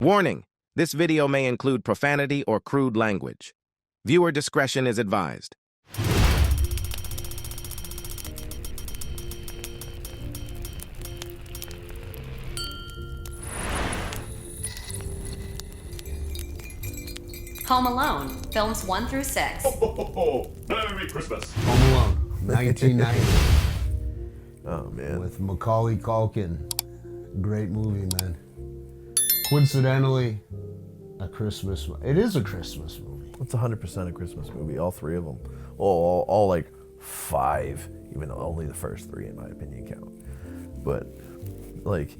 Warning: this video may include profanity or crude language. Viewer discretion is advised. Home Alone, films 1 through 6. Merry Christmas. Home Alone, 1990. Oh, man. With Macaulay Culkin. Great movie, man. Coincidentally, a Christmas. It is a Christmas movie. It's 100% a Christmas movie, all three of them. All like five, even though only the first three, in my opinion, count. But, like,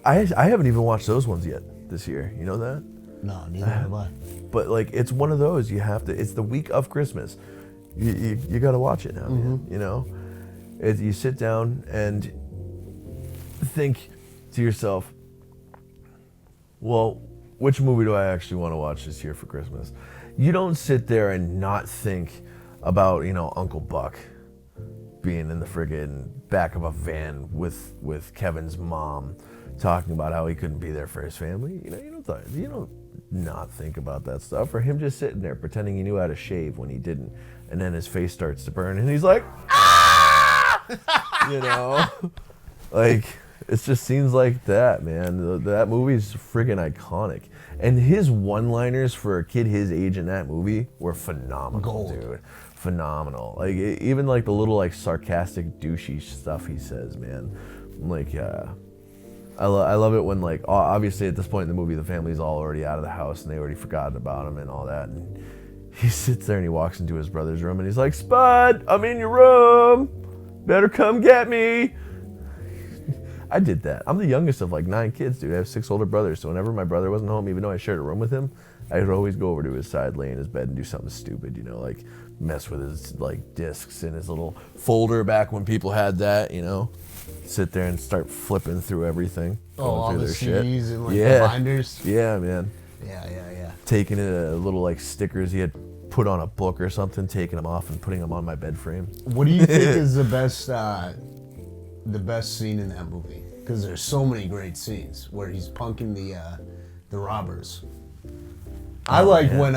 I haven't even watched those ones yet this year. You know that? No, neither have I. But, like, it's one of those you have to, it's the week of Christmas. You got to watch it now, man, you know? You sit down and think to yourself, well, which movie do I actually want to watch this year for Christmas? You don't sit there and not think about, you know, Uncle Buck being in the friggin' back of a van with Kevin's mom talking about how he couldn't be there for his family. You know, you don't not think about that stuff. Or him just sitting there pretending he knew how to shave when he didn't, and then his face starts to burn and he's like, ah! You know? Like, it just seems like that, man. That movie's friggin' iconic. And his one-liners for a kid his age in that movie were phenomenal, dude. Phenomenal. Like, even like the little like sarcastic, douchey stuff he says, man. Like, I love it when, like, obviously at this point in the movie, the family's all already out of the house and they already forgotten about him and all that. And he sits there and he walks into his brother's room and he's like, Spud, I'm in your room. Better come get me. I did that. I'm the youngest of like 9 kids, dude. I have 6 older brothers. So whenever my brother wasn't home, even though I shared a room with him, I would always go over to his side, lay in his bed and do something stupid, you know, like mess with his like discs in his little folder back when people had that, you know. Sit there and start flipping through everything. All through the their CDs shit. and like the binders. Yeah, man. Yeah. Taking little like stickers he had put on a book or something, taking them off and putting them on my bed frame. What do you think is the best scene in that movie? Because there's so many great scenes where he's punking the robbers. I like when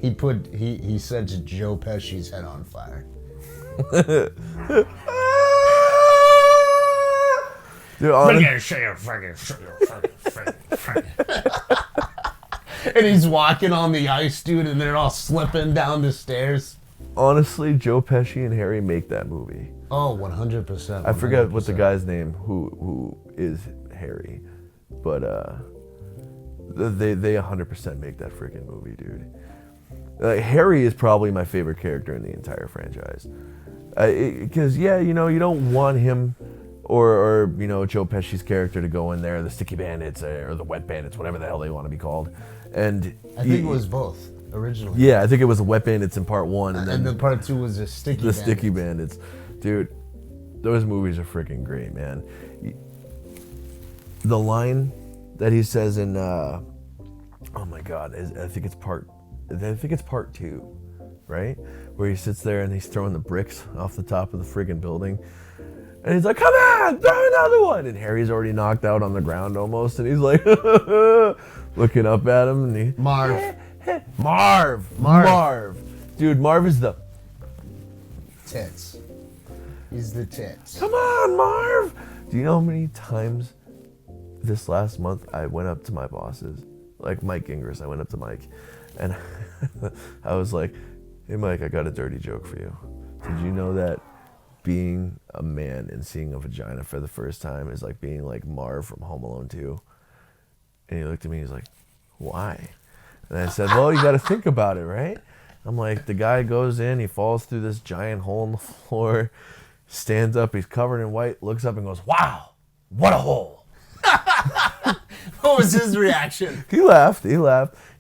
he sets Joe Pesci's head on fire. Dude, and he's walking on the ice, dude, and they're all slipping down the stairs. Honestly, Joe Pesci and Harry make that movie. Oh, 100%. I forget what the guy's name who is Harry, but they 100% make that freaking movie, dude. Harry is probably my favorite character in the entire franchise. Because, you know, you don't want him or, you know, Joe Pesci's character to go in there, the Sticky Bandits or the Wet Bandits, whatever the hell they want to be called. And I think it was both originally. Yeah, I think it was the Wet Bandits in part 1. And then the part 2 was the Sticky Bandits. Dude, those movies are freaking great, man. The line that he says in, oh my God, I think it's part 2, right? Where he sits there and he's throwing the bricks off the top of the friggin' building. And he's like, come on, throw another one. And Harry's already knocked out on the ground almost. And he's like, looking up at him. And Marv. Dude, Marv is the tits. He's the tits. Come on, Marv. Do you know how many times this last month I went up to my bosses? Like Mike Ingris, I went up to Mike. And I was like, hey, Mike, I got a dirty joke for you. Did you know that being a man and seeing a vagina for the first time is like being like Marv from Home Alone 2? And he looked at me, he's like, why? And I said, well, you got to think about it, right? I'm like, the guy goes in, he falls through this giant hole in the floor, stands up, he's covered in white, looks up and goes, wow, what a hole. What was his reaction? He laughed. You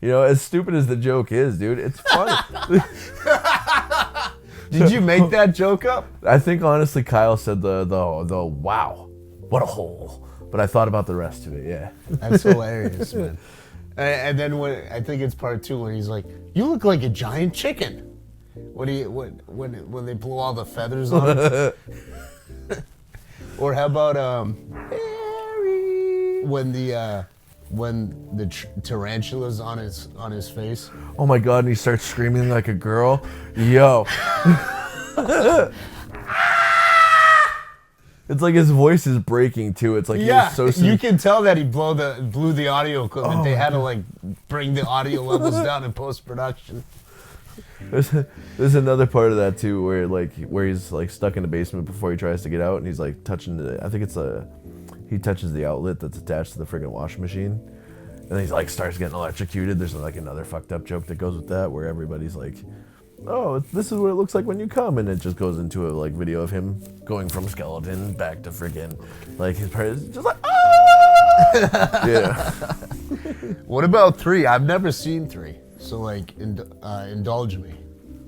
know, as stupid as the joke is, dude, it's funny. Did you make that joke up? I think honestly Kyle said the wow, what a hole. But I thought about the rest of it, yeah. That's hilarious, man. And then I think it's part 2 when he's like, you look like a giant chicken. When they blow all the feathers on him. Or how about Avery, when the tarantula's on his face? Oh my god, and he starts screaming like a girl. Yo. It's like his voice is breaking too. It's like Yeah, he's so you can tell that he blew the audio equipment. Oh They my had to like bring the audio levels down in post production. There's another part of that too where he's like stuck in the basement before he tries to get out, and he's like touching he touches the outlet that's attached to the friggin' washing machine, and he's like starts getting electrocuted. There's like another fucked up joke that goes with that where everybody's like, oh, this is what it looks like when you come, and it just goes into a like video of him going from skeleton back to friggin' like his parents just like, ah! Yeah. What about 3? I've never seen 3, so like indulge me.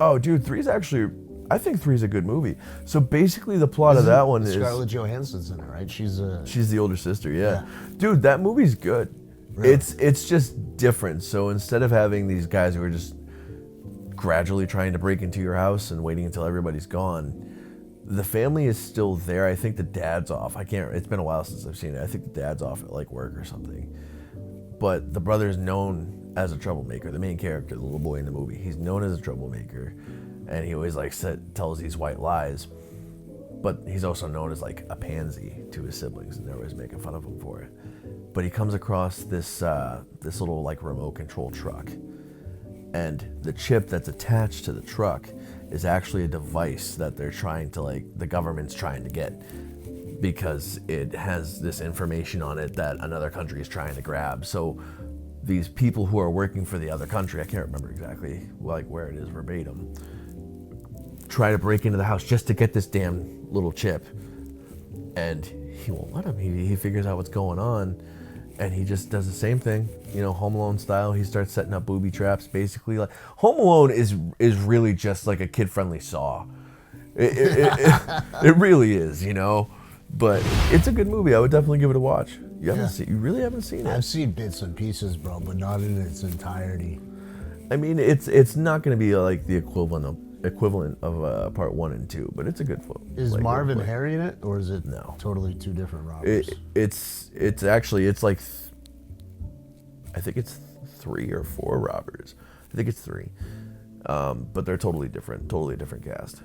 Oh, dude, I think 3's a good movie. So basically, the plot of that one is Scarlett Johansson's in it, right? She's the older sister, yeah. Dude, that movie's good. Really? It's just different. So instead of having these guys who are just gradually trying to break into your house and waiting until everybody's gone, the family is still there. I think the dad's off. It's been a while since I've seen it. I think the dad's off at like work or something. But the brother's known as a troublemaker. The main character, the little boy in the movie, he's known as a troublemaker, and he always like tells these white lies. But he's also known as like a pansy to his siblings, and they're always making fun of him for it. But he comes across this little like remote control truck, and the chip that's attached to the truck is actually a device that the government's trying to get, because it has this information on it that another country is trying to grab. So these people who are working for the other country, I can't remember exactly like where it is verbatim, try to break into the house just to get this damn little chip, and he won't let him. He figures out what's going on, and he just does the same thing, Home Alone style. He starts setting up booby traps, basically. Like Home Alone is really just like a kid-friendly Saw. It really is, But it's a good movie. I would definitely give it a watch. You really haven't seen it? I've seen bits and pieces, bro, but not in its entirety. I mean, it's not going to be like the equivalent of part 1 and 2, but it's a good film. Is like, Marv and Harry in it, or is it No. totally two different robbers? It's actually like I think it's 3 or 4 robbers. I think it's 3, but they're totally different cast.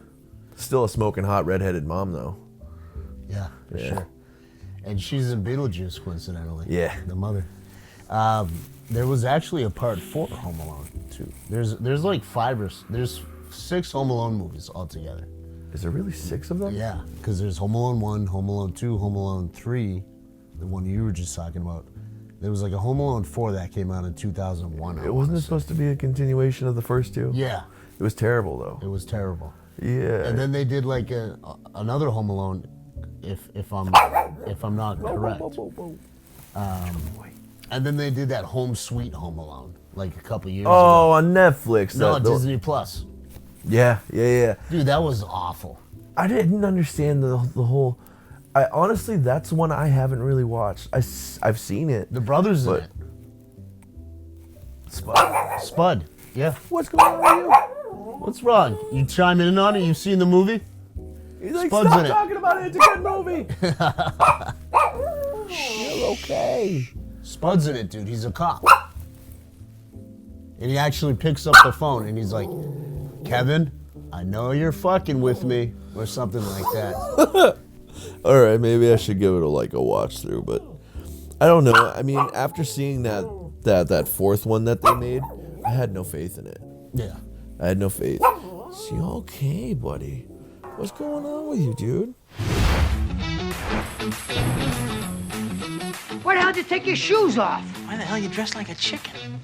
Still a smoking hot redheaded mom though. Yeah, for sure. And she's in Beetlejuice, coincidentally. Yeah. The mother. There was actually a part 4 Home Alone too. There's like 6 Home Alone movies altogether. Is there really 6 of them? Yeah, because there's Home Alone 1, Home Alone 2, Home Alone 3, the one you were just talking about. There was like a Home Alone 4 that came out in 2001. It wasn't supposed to be a continuation of the first 2? Yeah. It was terrible though. It was terrible. Yeah. And then they did like another Home Alone, if I'm not correct. And then they did that Home Sweet Home Alone like a couple years ago. Oh, on Netflix. No, Disney Plus. Yeah. Dude, that was awful. I didn't understand the whole. Honestly, that's one I haven't really watched. I've seen it. The brothers in it. Spud. Yeah. What's going on with you? What's wrong? You chiming in on it? You've seen the movie? He's like, Spud's stop in it. talking about it. It's a good movie. You're okay. Spud's in it, dude. He's a cop. And he actually picks up the phone and he's like, Kevin, I know you're fucking with me, or something like that. All right, maybe I should give it a watch through, but I don't know. I mean, after seeing that 4th one that they made, I had no faith in it. Yeah. I had no faith. Is you okay, buddy? What's going on with you, dude? Why the hell did you take your shoes off? Why the hell you dressed like a chicken?